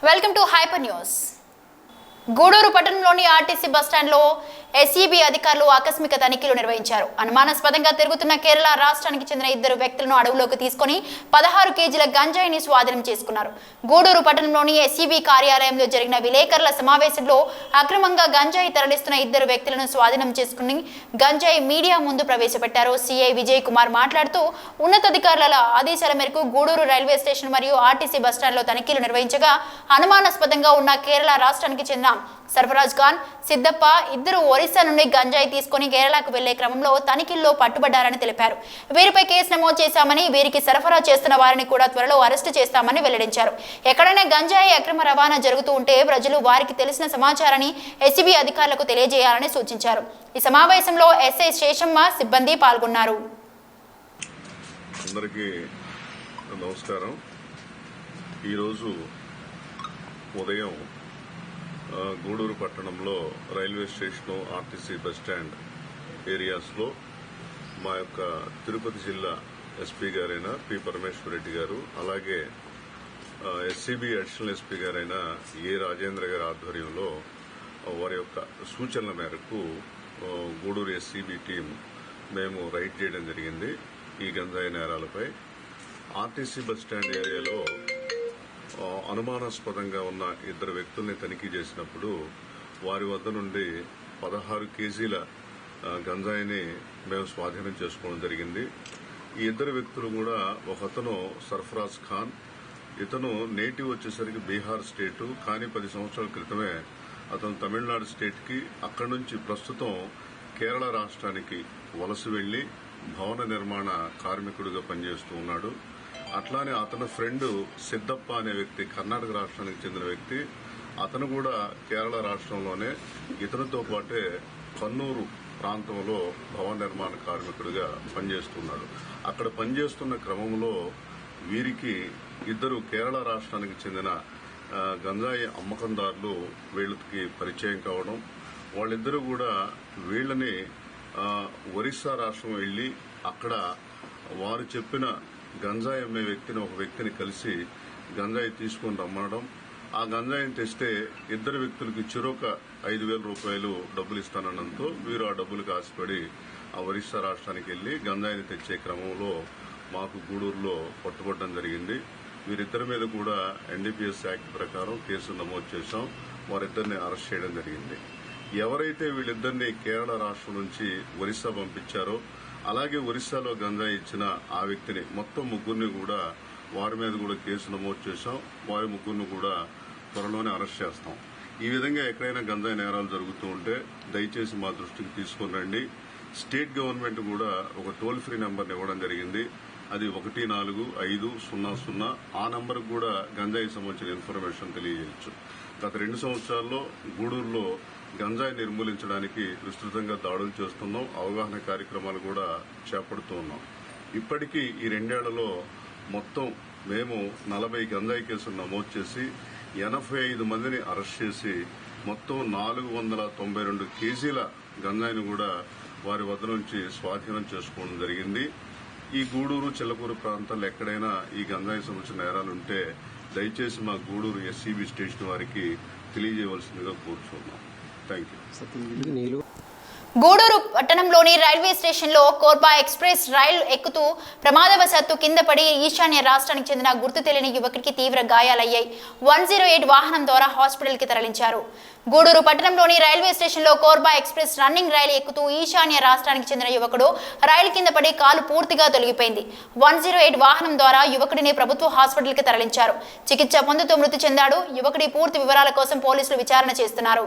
Welcome to hyper news. Gudur పట్టణంలోని ఆర్టీసీ బస్టాండ్లో SEB అధికారులు ఆకస్మిక తనిఖీలు నిర్వహించారు. అనుమానాస్పదంగా తిరుగుతున్న కేరళ రాష్ట్రానికి చెందిన ఇద్దరు వ్యక్తులను అడవులోకి తీసుకుని 16 కేజీల గంజాయిని స్వాధీనం చేసుకున్నారు. గూడూరు పట్టణంలోని ఎస్ఈబీ కార్యాలయంలో జరిగిన విలేకరుల సమావేశంలో అక్రమంగా గంజాయి తరలిస్తున్న ఇద్దరు వ్యక్తులను స్వాధీనం చేసుకుని గంజాయి మీడియా ముందు ప్రవేశపెట్టారు. సిఐ విజయ్ కుమార్ మాట్లాడుతూ ఉన్నతాధికారుల ఆదేశాల మేరకు గూడూరు రైల్వే స్టేషన్ మరియు ఆర్టీసీ బస్టాండ్లో తనిఖీలు నిర్వహించగా అనుమానాస్పదంగా ఉన్న కేరళ రాష్ట్రానికి చెందిన సర్ఫరాజ్ ఖాన్, సిద్దప్ప ఇద్దరు ఒరిస్సా నుండి గంజాయి తీసుకుని కేరళకు వెళ్లే క్రమంలో తనిఖీల్లో పట్టుబడ్డారని తెలిపారు. వీరిపై కేసు నమోదు చేశామని, వీరికి సరఫరా చేస్తున్న వారిని కూడా త్వరలో అరెస్టు చేస్తామని వెల్లడించారు. ఎక్కడైనా గంజాయి అక్రమ రవాణా జరుగుతూ ఉంటే ప్రజలు వారికి తెలిసిన సమాచారాన్ని ఎస్ఈబీ అధికారులకు తెలియజేయాలని సూచించారు. ఈ సమావేశంలో ఎస్ఐ శేషమ్మ, సిబ్బంది పాల్గొన్నారు. అందరికీ నమస్కారం. ఈరోజు ఉదయం గూడూరు పట్టణంలో రైల్వే స్టేషన్, ఆర్టీసీ బస్టాండ్ ఏరియాస్లో మా యొక్క తిరుపతి జిల్లా ఎస్పీ గారైన పి పరమేశ్వర్ రెడ్డి గారు, అలాగే ఎస్సీబీ అడిషనల్ ఎస్పీ గారైన ఏ రాజేంద్ర గారి ఆధ్వర్యంలో వారి యొక్క సూచనల మేరకు గూడూరు ఎస్సీబీ టీం మేము రైడ్ చేయడం జరిగింది. ఈ గంజాయి నేరాలపై ఆర్టీసీ బస్టాండ్ ఏరియాలో అనుమానాస్పదంగా ఉన్న ఇద్దరు వ్యక్తుల్ని తనిఖీ చేసినప్పుడు వారి వద్ద నుండి 16 కేజీల గంజాయిని మేము స్వాధీనం చేసుకోవడం జరిగింది. ఈ ఇద్దరు వ్యక్తులు కూడా, ఒకతను సర్ఫరాజ్ ఖాన్, ఇతను నేటివ్ వచ్చేసరికి బీహార్ స్టేటు, కానీ 10 సంవత్సరాల క్రితమే అతను తమిళనాడు స్టేట్కి, అక్కడి నుంచి ప్రస్తుతం కేరళ రాష్ట్రానికి వలస వెళ్లి భవన నిర్మాణ కార్మికుడిగా పనిచేస్తూ ఉన్నాడు. అట్లానే అతని ఫ్రెండ్ సిద్దప్ప అనే వ్యక్తి కర్ణాటక రాష్ట్రానికి చెందిన వ్యక్తి, అతను కూడా కేరళ రాష్ట్రంలోనే ఇతనితో పాటే కన్నూరు ప్రాంతంలో భవన నిర్మాణ కార్మికుడిగా పనిచేస్తున్నాడు. అక్కడ పనిచేస్తున్న క్రమంలో వీరికి ఇద్దరు కేరళ రాష్ట్రానికి చెందిన గంజాయి అమ్మకందారులు వీళ్ళకి పరిచయం కావడం, వాళ్ళిద్దరూ కూడా వీళ్ళని ఒరిస్సా రాష్ట్రం వెళ్లి అక్కడ వారు చెప్పిన గంజాయి అమ్మే ఒక వ్యక్తిని కలిసి గంజాయి తీసుకుని రమ్మనడం, ఆ గంజాయిని తెస్తే ఇద్దరు వ్యక్తులకి చెరొక 5,000 రూపాయలు డబ్బులు ఇస్తానడంతో వీరు ఆ డబ్బులకు ఆశపడి ఆ ఒరిస్సా రాష్ట్రానికి వెళ్లి గంజాయిని తెచ్చే క్రమంలో మాకు గూడూరులో పట్టుబడడం జరిగింది. వీరిద్దరి మీద కూడా ఎన్డీపీఎస్ యాక్ట్ ప్రకారం కేసు నమోదు చేశాం. వారిద్దరిని అరెస్ట్ చేయడం జరిగింది. ఎవరైతే వీళ్ళిద్దరిని కేరళ రాష్ట్రం నుంచి ఒరిస్సా పంపించారో, అలాగే ఒరిస్సాలో గంజాయి ఇచ్చిన ఆ వ్యక్తిని, మొత్తం ముగ్గురిని కూడా వారి మీద కూడా కేసు నమోదు చేశాం. వారి ముగ్గురిని కూడా త్వరలోనే అరెస్ట్ చేస్తాం. ఈ విధంగా ఎక్కడైనా గంజాయి నేరాలు జరుగుతూ ఉంటే దయచేసి మా దృష్టికి తీసుకుని రండి. స్టేట్ గవర్నమెంట్ కూడా ఒక టోల్ ఫ్రీ నెంబర్ని ఇవ్వడం జరిగింది. అది 14500. ఆ నంబర్కు కూడా గంజాయి సంబంధించిన ఇన్ఫర్మేషన్ తెలియజేయచ్చు. గత 2 సంవత్సరాల్లో గూడూరులో గంజాయి నిర్మూలించడానికి విస్తృతంగా దాడులు చేస్తున్నాం. అవగాహన కార్యక్రమాలు కూడా చేపడుతూ ఉన్నాం. ఇప్పటికీ ఈ 2 ఏళ్లలో మొత్తం మేము 40 గంజాయి కేసులు నమోదు చేసి 85 మందిని అరెస్ట్ చేసి మొత్తం 492 కేజీల గంజాయిని కూడా వారి వద్ద నుంచి స్వాధీనం చేసుకోవడం జరిగింది. ఈ గూడూరు, చిల్లకూరు ప్రాంతాల్లో ఎక్కడైనా ఈ గంజాయి సంబంధించిన నేరాలుంటే దయచేసి మా గూడూరు ఎస్సీబీ స్టేషన్ వారికి తెలియజేయవలసిందిగా కోరుచున్నాం. గూడూరు పట్టణంలోని రైల్వే స్టేషన్లో కోర్బా ఎక్స్ప్రెస్ రైలు ఎక్కుతూ ప్రమాదవశాత్తు కింద పడి ఈశాన్య రాష్ట్రానికి చెందిన గుర్తు తెలియని యువకుడికి తీవ్ర గాయాలయ్యాయి. 108 వాహనం ద్వారా హాస్పిటల్కి తరలించారు. గూడూరు పట్టణంలోని రైల్వే స్టేషన్లో కోర్బా ఎక్స్ప్రెస్ రన్నింగ్ రైలు ఎక్కుతూ ఈశాన్య రాష్ట్రానికి చెందిన యువకుడు రైలు కింద పడి కాలు పూర్తిగా తొలగిపోయింది. 108 వాహనం ద్వారా యువకుడిని ప్రభుత్వ హాస్పిటల్కి తరలించారు. చికిత్స పొందుతూ మృతి చెందాడు. యువకుడి పూర్తి వివరాల కోసం పోలీసులు విచారణ చేస్తున్నారు.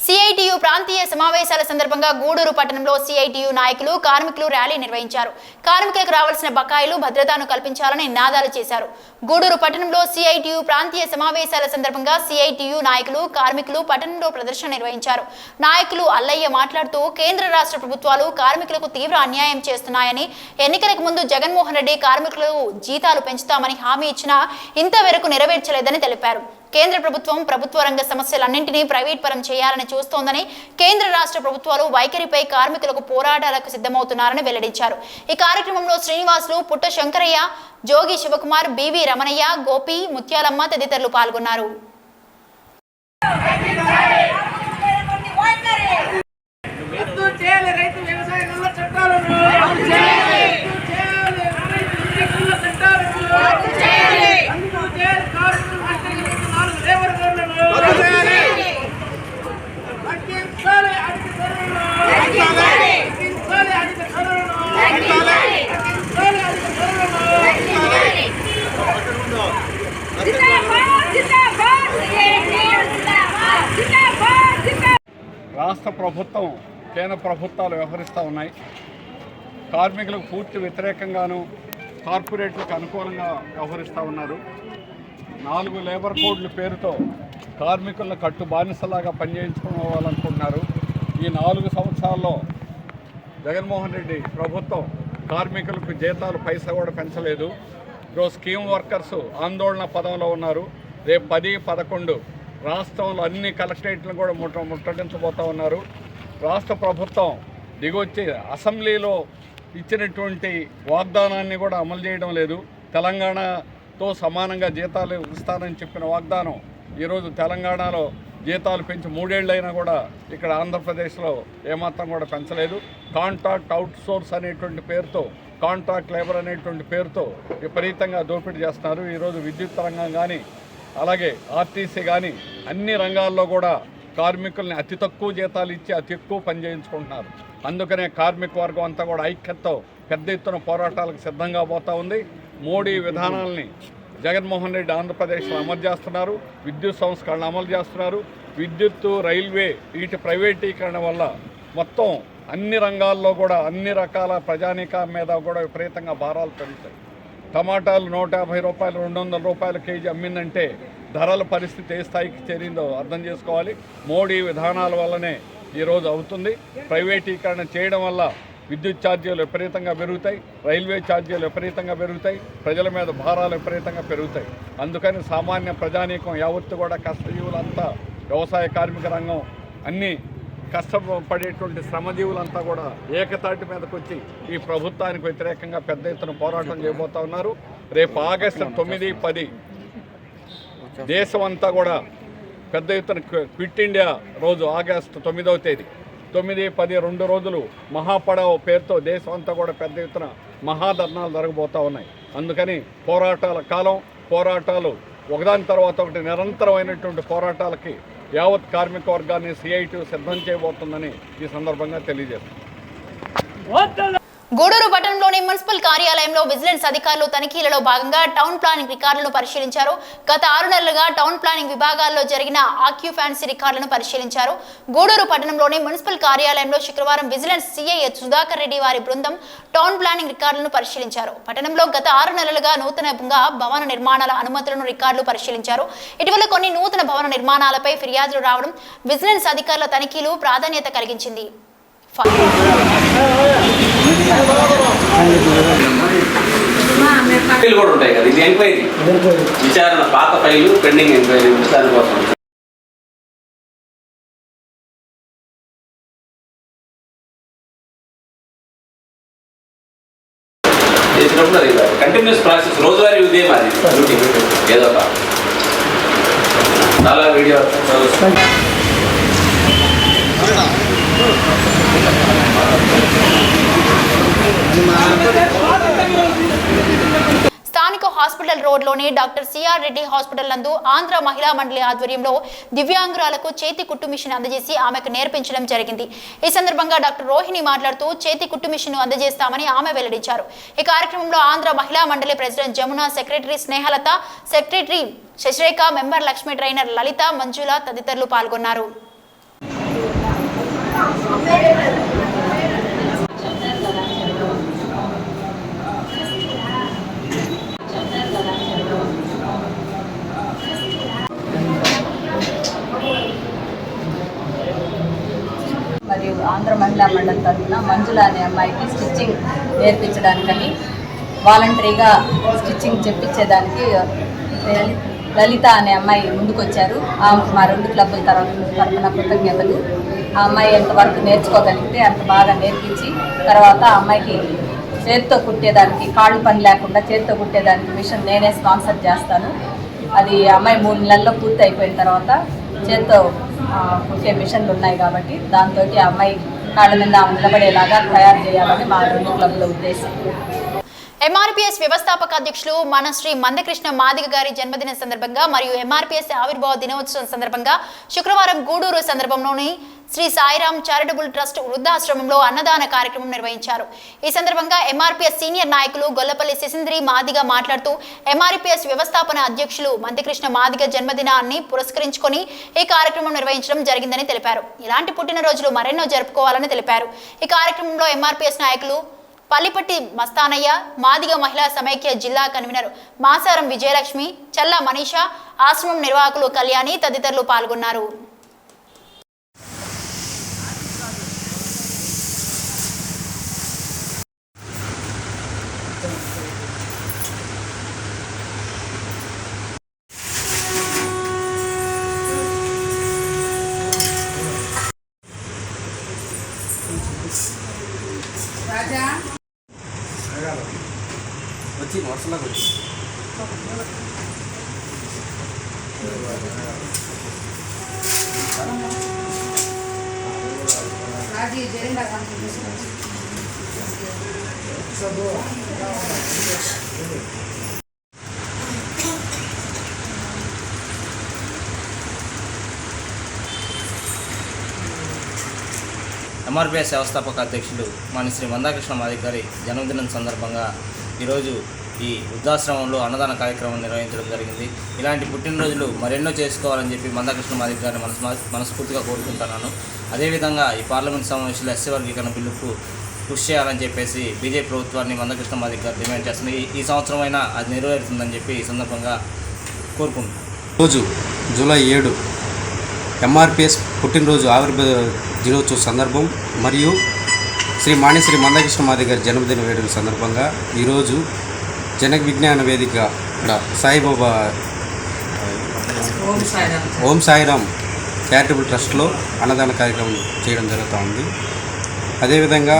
సిఐటి సిఐటియు ప్రాంతీయ సమావేశాల సందర్భంగా గూడూరు పట్టణంలో సిఐటియు నాయకులు కార్మికులు ర్యాలీ నిర్వహించారు. కార్మికులకు రావాల్సిన బకాయిలు భద్రతను కల్పించాలని నినాదాలు చేశారు. గూడూరు పట్టణంలో సిఐటియు ప్రాంతీయ సమావేశాల సందర్భంగా సిఐటియు నాయకులు కార్మికులు పట్టణంలో ప్రదర్శన నిర్వహించారు. నాయకులు అల్లయ్య మాట్లాడుతూ కేంద్ర రాష్ట్ర ప్రభుత్వాలు కార్మికులకు తీవ్ర అన్యాయం చేస్తున్నాయని, ఎన్నికలకు ముందు జగన్మోహన్ రెడ్డి కార్మికులకు జీతాలు పెంచుతామని హామీ ఇచ్చినా ఇంతవరకు నెరవేర్చలేదని తెలిపారు. కేంద్ర ప్రభుత్వం ప్రభుత్వ రంగ సమస్యలన్నింటినీ ప్రైవేట్ పరం చేయాలని చూస్తోందని, కేంద్ర రాష్ట్ర ప్రభుత్వాలు వైఖరిపై కార్మికులకు పోరాటాలకు సిద్ధమవుతున్నారని వెల్లడించారు. ఈ కార్యక్రమంలో శ్రీనివాసులు, పుట్ట శంకరయ్య, జోగి శివకుమార్, బివి రమణయ్య, గోపి, ముత్యాలమ్మ తదితరులు పాల్గొన్నారు. రాష్ట్ర ప్రభుత్వం, కేంద్ర ప్రభుత్వాలు వ్యవహరిస్తూ ఉన్నాయి. కార్మికులకు పూర్తి వ్యతిరేకంగాను, కార్పొరేట్లకు అనుకూలంగా వ్యవహరిస్తూ ఉన్నారు. 4 లేబర్ కోడ్ల పేరుతో కార్మికులను కట్టు బానిసలాగా పనిచేయించుకోవాలనుకుంటున్నారు. ఈ 4 సంవత్సరాల్లో జగన్మోహన్ రెడ్డి ప్రభుత్వం కార్మికులకు జీతాలు పైసా కూడా పెంచలేదు. ఈరోజు స్కీమ్ వర్కర్స్ ఆందోళన పదంలో ఉన్నారు. రేపు 10, 11 రాష్ట్రంలో అన్ని కలెక్టరేట్లను కూడా ముట్టడించబోతూ ఉన్నారు. రాష్ట్ర ప్రభుత్వం దిగొచ్చి అసెంబ్లీలో ఇచ్చినటువంటి వాగ్దానాన్ని కూడా అమలు చేయడం లేదు. తెలంగాణతో సమానంగా జీతాలు ఇస్తానని చెప్పిన వాగ్దానం ఈరోజు తెలంగాణలో జీతాలు పెంచి 3 ఏళ్ళైనా కూడా ఇక్కడ ఆంధ్రప్రదేశ్లో ఏమాత్రం కూడా పెంచలేదు. కాంట్రాక్ట్ అవుట్సోర్స్ అనేటువంటి పేరుతో, కాంట్రాక్ట్ లేబర్ అనేటువంటి పేరుతో విపరీతంగా దోపిడీ చేస్తున్నారు. ఈరోజు విద్యుత్ రంగం కానీ, అలాగే ఆర్టీసీ కానీ అన్ని రంగాల్లో కూడా కార్మికుల్ని అతి తక్కువ జీతాలు ఇచ్చి అతి ఎక్కువ పని చేయించుకుంటున్నారు. అందుకనే కార్మిక వర్గం అంతా కూడా ఐక్యతతో పెద్ద ఎత్తున పోరాటాలకు సిద్ధంగా పోతూ ఉంది. మోడీ విధానాలని జగన్మోహన్ రెడ్డి ఆంధ్రప్రదేశ్లో అమలు చేస్తున్నారు. విద్యుత్ సంస్కరణ అమలు చేస్తున్నారు. విద్యుత్తు, రైల్వే వీటి ప్రైవేటీకరణ వల్ల మొత్తం అన్ని రంగాల్లో కూడా అన్ని రకాల ప్రజానీకం మీద కూడా విపరీతంగా భారాలు పెరుగుతాయి. టమాటాలు 150 రూపాయలు, 200 రూపాయల కేజీ అమ్మిందంటే ధరల పరిస్థితి ఏ స్థాయికి చేరిందో అర్థం చేసుకోవాలి. మోడీ విధానాల వల్లనే ఈరోజు అవుతుంది. ప్రైవేటీకరణ చేయడం వల్ల విద్యుత్ ఛార్జీలు విపరీతంగా పెరుగుతాయి, రైల్వే ఛార్జీలు విపరీతంగా పెరుగుతాయి, ప్రజల మీద భారాలు విపరీతంగా పెరుగుతాయి. అందుకని సామాన్య ప్రజానీకం యావత్తు కూడా కష్టజీవులంతా, వ్యవసాయ కార్మిక రంగం, అన్నీ కష్టపడేటువంటి శ్రమజీవులంతా కూడా ఏకతాటి మీదకి వచ్చి ఈ ప్రభుత్వానికి వ్యతిరేకంగా పెద్ద ఎత్తున పోరాటం చేయబోతా ఉన్నారు. రేపు ఆగస్టు 9, 10 దేశం అంతా కూడా పెద్ద ఎత్తున క్విట్ ఇండియా రోజు ఆగస్టు 9వ తేదీ 9, 10 2 రోజులు మహాపడవ పేరుతో దేశం అంతా కూడా పెద్ద ఎత్తున మహాధర్నాలు జరగబోతూ ఉన్నాయి. అందుకని పోరాటాల కాలం, పోరాటాలు ఒకదాని తర్వాత ఒకటి నిరంతరమైనటువంటి పోరాటాలకి యావత్ కార్మిక వర్గాన్ని సిఐటియు సిద్ధం చేయబోతుందని ఈ సందర్భంగా తెలియజేస్తుంది. గూడూరు పట్టణంలోని మున్సిపల్ కార్యాలయంలో విజిలెన్స్ అధికారులు తనిఖీలలో భాగంగా టౌన్ ప్లానింగ్ రికార్డులను పరిశీలించారు. గత 6 నెలలుగా టౌన్ ప్లానింగ్ విభాగాల్లో జరిగిన ఆక్యుపాన్సీ రికార్డులను పరిశీలించారు. గూడూరు పట్టణంలోని మున్సిపల్ కార్యాలయంలో శుక్రవారం విజిలెన్స్ సిఐ సుధాకర్ రెడ్డి వారి బృందం టౌన్ ప్లానింగ్ రికార్డులను పరిశీలించారు. పట్టణంలో గత 6 నెలలుగా నూతనంగా భవన నిర్మాణాల అనుమతులను రికార్డులు పరిశీలించారు. ఇటీవల కొన్ని నూతన భవన నిర్మాణాలపై ఫిర్యాదులు రావడం విజిలెన్స్ అధికారుల తనిఖీలు ప్రాధాన్యత కలిగించింది. కూడా ఉంటాయి కదా, ఇది ఎంక్వైరీ విచారణ, పాత ఫైలు పెండింగ్ ఎంక్వైరీ విచారణ కోసం చేసినప్పుడు అది కంటిన్యూస్ ప్రాసెస్, రోజువారీ ఉదయం అది డ్యూటీ ఏదో ఒక చాలా వీడియో. స్థానిక హాస్పిటల్ రోడ్లోని డాక్టర్ సిఆర్ రెడ్డి హాస్పిటల్ నందు ఆంధ్ర మహిళా మండలి ఆధ్వర్యంలో దివ్యాంగురాలకు చేతి కుట్టు మిషన్ అందజేసి ఆమెకు నేర్పించడం జరిగింది. ఈ సందర్భంగా డాక్టర్ రోహిణి మాట్లాడుతూ చేతి కుట్టు మిషన్ అందజేస్తామని ఆమె వెల్లడించారు. ఈ కార్యక్రమంలో Andhra Mahila Mandali president Jamuna, secretary Snehalatha, secretary Sasirekha, member Lakshmi, trainer Lalitha, Manjula తదితరులు పాల్గొన్నారు. మరియు ఆంధ్ర మహిళా మండలి తరఫున మంజుల అనే అమ్మాయికి స్టిచ్చింగ్ నేర్పించడానికని వాలంటరీగా స్టిచ్చింగ్ చెప్పించేదానికి లలిత అనే అమ్మాయి ముందుకొచ్చారు. ఆమెకు మా 2 క్లబ్బుల తరఫున కృతజ్ఞతలు. ఆ అమ్మాయి ఎంతవరకు నేర్చుకోగలిగితే అంత బాగా నేర్పించి తర్వాత ఆ అమ్మాయికి చేతితో కుట్టేదానికి కాళ్ళు పని లేకుండా చేతితో కుట్టేదానికి మిషన్ నేనే స్పాన్సర్ చేస్తాను. అది అమ్మాయి 3 నెలల్లో పూర్తి అయిపోయిన తర్వాత చేతితో కుట్టే మిషన్లు ఉన్నాయి కాబట్టి దాంతో ఆ అమ్మాయి కాళ్ళ మీద నిలబడేలాగా తయారు చేయాలని మా 2 క్లబ్ల ఉద్దేశం. ఎంఆర్పీఎస్ వ్యవస్థాపక అధ్యక్షులు మనశ్రీ మందకృష్ణ మాదిగ గారి జన్మదిన సందర్భంగా మరియు ఎంఆర్పీఎస్ ఆవిర్భావ దినోత్సవం సందర్భంగా శుక్రవారం గూడూరు సందర్భంలోని శ్రీ సాయిరాం చారిటబుల్ ట్రస్ట్ వృద్ధాశ్రమంలో అన్నదాన కార్యక్రమం నిర్వహించారు. ఈ సందర్భంగా ఎంఆర్పీఎస్ సీనియర్ నాయకులు గొల్లపల్లి శశింద్రి మాదిగ మాట్లాడుతూ ఎంఆర్పీఎస్ వ్యవస్థాపన అధ్యక్షులు మందకృష్ణ మాదిగ జన్మదినాన్ని పురస్కరించుకొని ఈ కార్యక్రమం నిర్వహించడం జరిగిందని తెలిపారు. ఇలాంటి పుట్టినరోజులు మరెన్నో జరుపుకోవాలని తెలిపారు. ఈ కార్యక్రమంలో ఎంఆర్పీఎస్ నాయకులు పల్లిపట్టి మస్తానయ్య, మాదిగ మహిళా సమైక్య జిల్లా కన్వీనర్ మాసారం విజయలక్ష్మి, చల్లా మనీషా, ఆశ్రమం నిర్వాహకులు కళ్యాణి తదితరులు పాల్గొన్నారు. వచ్చి వర్షంలోకి వచ్చి ఎంఆర్పీఎస్ వ్యవస్థాపక అధ్యక్షులు శ్రీ మందకృష్ణ మాదిగ గారి జన్మదినం సందర్భంగా ఈరోజు ఈ వృద్ధాశ్రమంలో అన్నదాన కార్యక్రమం నిర్వహించడం జరిగింది. ఇలాంటి పుట్టినరోజులు మరెన్నో చేసుకోవాలని చెప్పి మందకృష్ణ మాదిగ గారిని మనస్ఫూర్తిగా కోరుకుంటున్నాను. అదేవిధంగా ఈ పార్లమెంట్ సమావేశంలో ఎస్సీ వర్గీకరణ బిల్లుకు కృషి చేయాలని చెప్పేసి బీజేపీ ప్రభుత్వాన్ని మందకృష్ణ మాదిగ గారు డిమాండ్ చేస్తుంది. ఈ సంవత్సరం అయినా అది నెరవేరుతుందని చెప్పి ఈ సందర్భంగా కోరుకుంటున్నాను. రోజు జూలై 7 ఎంఆర్పీఎస్ పుట్టినరోజు ఆవిర్భావ దినోత్సవం సందర్భం మరియు శ్రీ మందకృష్ణ మాదిగ గారి జన్మదిన వేడుకల సందర్భంగా ఈరోజు జన విజ్ఞాన వేదిక ఇక్కడ సాయిబాబా ఓం సాయిరాం చారిటబుల్ ట్రస్ట్లో అన్నదాన కార్యక్రమం చేయడం జరుగుతూ ఉంది. అదేవిధంగా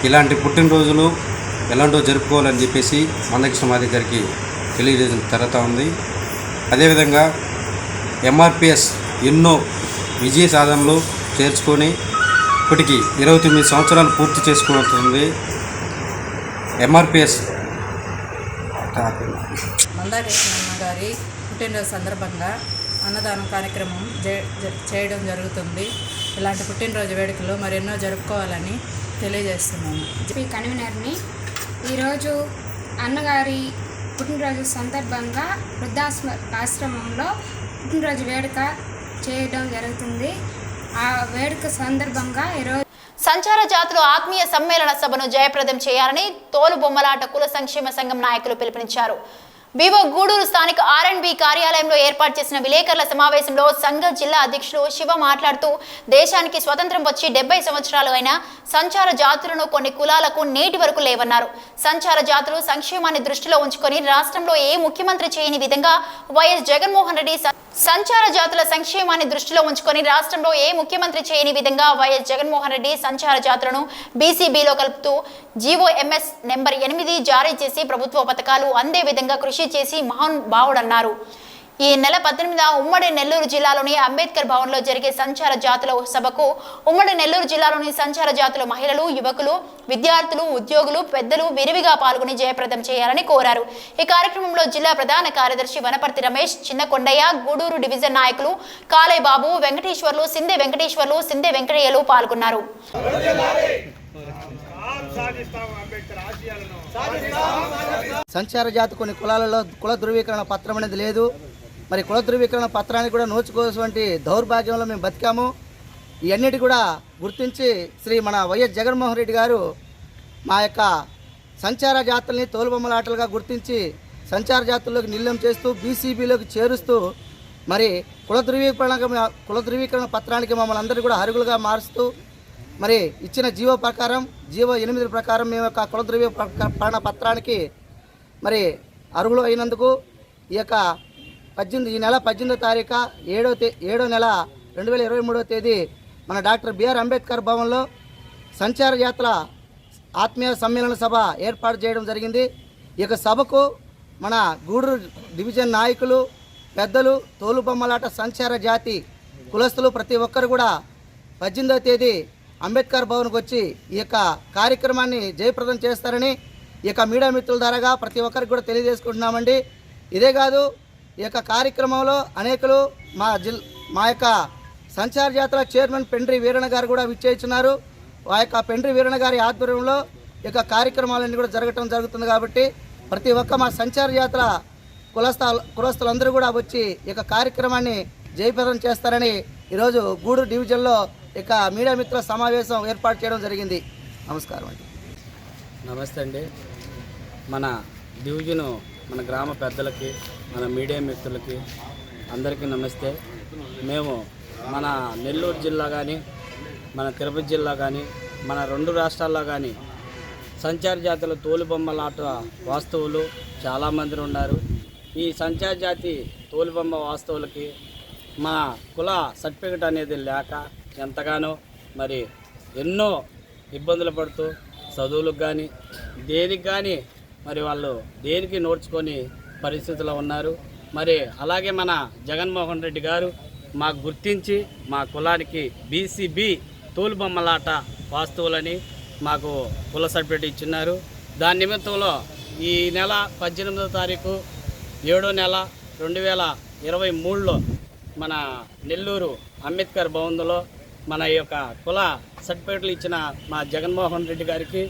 ఇలాంటి పుట్టినరోజులు ఎలాంటో జరుపుకోవాలని చెప్పేసి మందకృష్ణ మాదిగ గారికి తెలియజేయడం జరుగుతూ ఉంది. అదేవిధంగా ఎంఆర్పీఎస్ ఎన్నో విజయ సాధనలు చేర్చుకొని ఇప్పటికీ 29 సంవత్సరాలు పూర్తి చేసుకుంటుంది. ఎంఆర్పీఎస్ మందకృష్ణమ్మ గారి పుట్టినరోజు సందర్భంగా అన్నదానం కార్యక్రమం చేయడం జరుగుతుంది. ఇలాంటి పుట్టినరోజు వేడుకలు మరెన్నో జరుపుకోవాలని తెలియజేస్తున్నాను. కన్వీనర్ని ఈరోజు అన్నగారి పుట్టినరోజు సందర్భంగా వృద్ధాశ్రమంలో పుట్టినరోజు వేడుక చేయడం జరుగుతుంది. ఆ వేడుక సందర్భంగా ఈరోజు సంచార జాతులు ఆత్మీయ సమ్మేళన సభను జయప్రదం చేయాలని తోలు బొమ్మలాట కుల సంక్షేమ సంఘం నాయకులు పిలుపునిచ్చారు. బీవో గూడూరు స్థానిక ఆర్ఎండ్బి కార్యాలయంలో ఏర్పాటు చేసిన విలేకరుల సమావేశంలో సంఘ జిల్లా అధ్యక్షులు శివ మాట్లాడుతూ దేశానికి స్వతంత్రం వచ్చి 70 సంవత్సరాలు అయినా సంచార జాతులను కొన్ని కులాలకు నేటి వరకు లేవన్నారు. సంచార జాతులు సంక్షేమాన్ని దృష్టిలో ఉంచుకొని రాష్ట్రంలో ఏ ముఖ్యమంత్రి చేయని విధంగా వైఎస్ జగన్మోహన్ రెడ్డి సంచార జాతుల సంక్షేమాన్ని దృష్టిలో ఉంచుకొని రాష్ట్రంలో ఏ ముఖ్యమంత్రి చేయని విధంగా వైఎస్ జగన్మోహన్ రెడ్డి సంచార జాతులను బీసీబీలో కలుపుతూ జీవోఎంఎస్ నెంబర్ 8 జారీ చేసి ప్రభుత్వ పథకాలు అందే విధంగా కృషి చేసి మహానుభావుడన్నారు. ఈ నెల 18న ఉమ్మడి నెల్లూరు జిల్లాలోని అంబేద్కర్ భవన్లో జరిగే సంచార జాతుల సభకు ఉమ్మడి నెల్లూరు జిల్లాలోని సంచార జాతుల మహిళలు, యువకులు, విద్యార్థులు, ఉద్యోగులు, పెద్దలు విరివిగా పాల్గొని జయప్రదం చేయాలని కోరారు. ఈ కార్యక్రమంలో జిల్లా ప్రధాన కార్యదర్శి వనపర్తి రమేష్, చిన్నకొండయ్య, గూడూరు డివిజన్ నాయకులు కాళై బాబు, వెంకటేశ్వర్లు, సిందే వెంకటేశ్వర్లు, సిందే వెంకటయ్యలు పాల్గొన్నారు. సంచార జాతి కొన్ని కులాలలో కుల ధృవీకరణ పత్రం అనేది లేదు. మరి కుల ధృవీకరణ పత్రానికి కూడా నోచుకోవాల్సినటువంటి దౌర్భాగ్యంలో మేము బతికాము. ఇవన్నిటి కూడా గుర్తించి శ్రీ మన వైఎస్ జగన్మోహన్ రెడ్డి గారు మా యొక్క సంచార జాతుల్ని తోలుబొమ్మలాటలుగా గుర్తించి సంచార జాతుల్లోకి నిల్యం చేస్తూ బీసీబీలోకి చేరుస్తూ మరి కుల ధృవీకరణ పత్రానికి మమ్మల్ని అందరూ కూడా అర్హులుగా మారుస్తూ మరి ఇచ్చిన జీవో ప్రకారం జీవో 8 ప్రకారం మేము యొక్క కుల ధృవీకరణ పత్రానికి మరి అర్హులు అయినందుకు ఈ యొక్క ఈ నెల 18వ తారీఖు 7వ నెల 2023వ తేదీ మన డాక్టర్ బిఆర్ అంబేద్కర్ భవన్లో సంచార యాత్ర ఆత్మీయ సమ్మేళన సభ ఏర్పాటు చేయడం జరిగింది. ఈ యొక్క సభకు మన గూడూరు డివిజన్ నాయకులు, పెద్దలు, తోలుబొమ్మలాట సంచార జాతి కులస్తులు ప్రతి ఒక్కరు కూడా 18వ తేదీ అంబేద్కర్ భవన్కి వచ్చి ఈ యొక్క కార్యక్రమాన్ని జయప్రదం చేస్తారని ఈ యొక్క మీడియా మిత్రుల ద్వారాగా ప్రతి ఒక్కరికి కూడా తెలియజేసుకుంటున్నామండి. ఇదే కాదు, ఈ యొక్క కార్యక్రమంలో అనేకులు మా యొక్క సంచార జాతర చైర్మన్ పెండ్రి వీరణ గారు కూడా విచ్చేస్తున్నారు. ఆ యొక్క పెండ్రి వీరణ గారి ఆధ్వర్యంలో ఈ యొక్క కార్యక్రమాలన్నీ కూడా జరుగుతుంది కాబట్టి ప్రతి ఒక్క మా సంచార జాతర కులస్తులందరూ కూడా వచ్చి ఈ యొక్క కార్యక్రమాన్ని జయప్రదం చేస్తారని ఈరోజు గూడూరు డివిజన్లో ఇక మీడియా మిత్రుల సమావేశం ఏర్పాటు చేయడం జరిగింది. నమస్కారం అండి. నమస్తే అండి. మన డివిజను మన గ్రామ పెద్దలకి, మన మీడియా మిత్రులకి అందరికీ నమస్తే. మేము మన నెల్లూరు జిల్లా కానీ, మన తిరుపతి జిల్లా కానీ, మన 2 రాష్ట్రాల్లో కానీ సంచార జాతుల తోలుబొమ్మలాట వాస్తవులు చాలామంది ఉన్నారు. ఈ సంచార జాతి తోలుబొమ్మ వాస్తవులకి మా కుల సర్టిఫికెట్ అనేది లేక ఎంతగానో మరి ఎన్నో ఇబ్బందులు పడుతూ చదువులకు కానీ దేనికి కానీ మరి వాళ్ళు దేనికి నోడ్చుకొని పరిస్థితిలో ఉన్నారు. మరి అలాగే మన జగన్మోహన్ రెడ్డి గారు మాకు గుర్తించి మా కులానికి బీసీబీ తోలుబొమ్మలాట వాస్తవులని మాకు కుల సర్టిఫికేట్ ఇచ్చినారు. దాని నిమిత్తంలో ఈ నెల 18వ తారీఖు 7వ నెల 2023లో మన నెల్లూరు అంబేద్కర్ భవన్లో మన యొక్క కుల సర్టిఫికేట్లు ఇచ్చిన మా జగన్మోహన్ రెడ్డి గారికి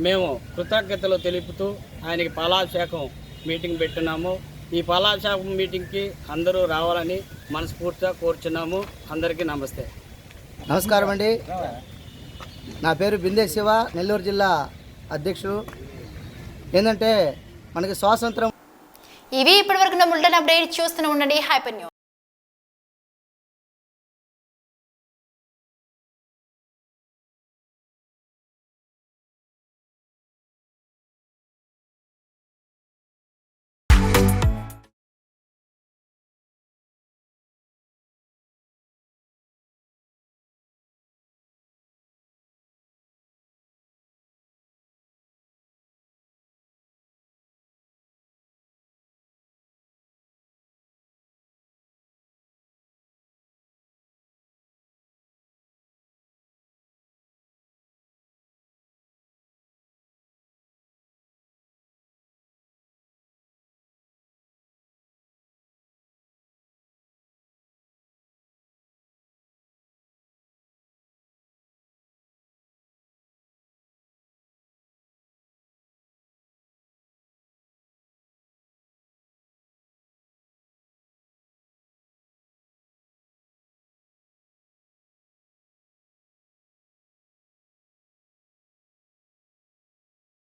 మేము కృతజ్ఞతలు తెలుపుతూ ఆయనకి పాలాభిషేకం మీటింగ్ పెట్టినాము. ఈ పాలాభిషేకం మీటింగ్కి అందరూ రావాలని మనస్ఫూర్తిగా కోరుచున్నాము. అందరికీ నమస్తే. నమస్కారం అండి. నా పేరు బిందే శివ, నెల్లూరు జిల్లా అధ్యక్షుడు. ఏంటంటే మనకి స్వాతంత్రం. ఇవి ఇప్పటివరకు నా బులెటిన్ అప్డేట్ చూస్తూనే ఉండండి హైపర్ న్యూస్.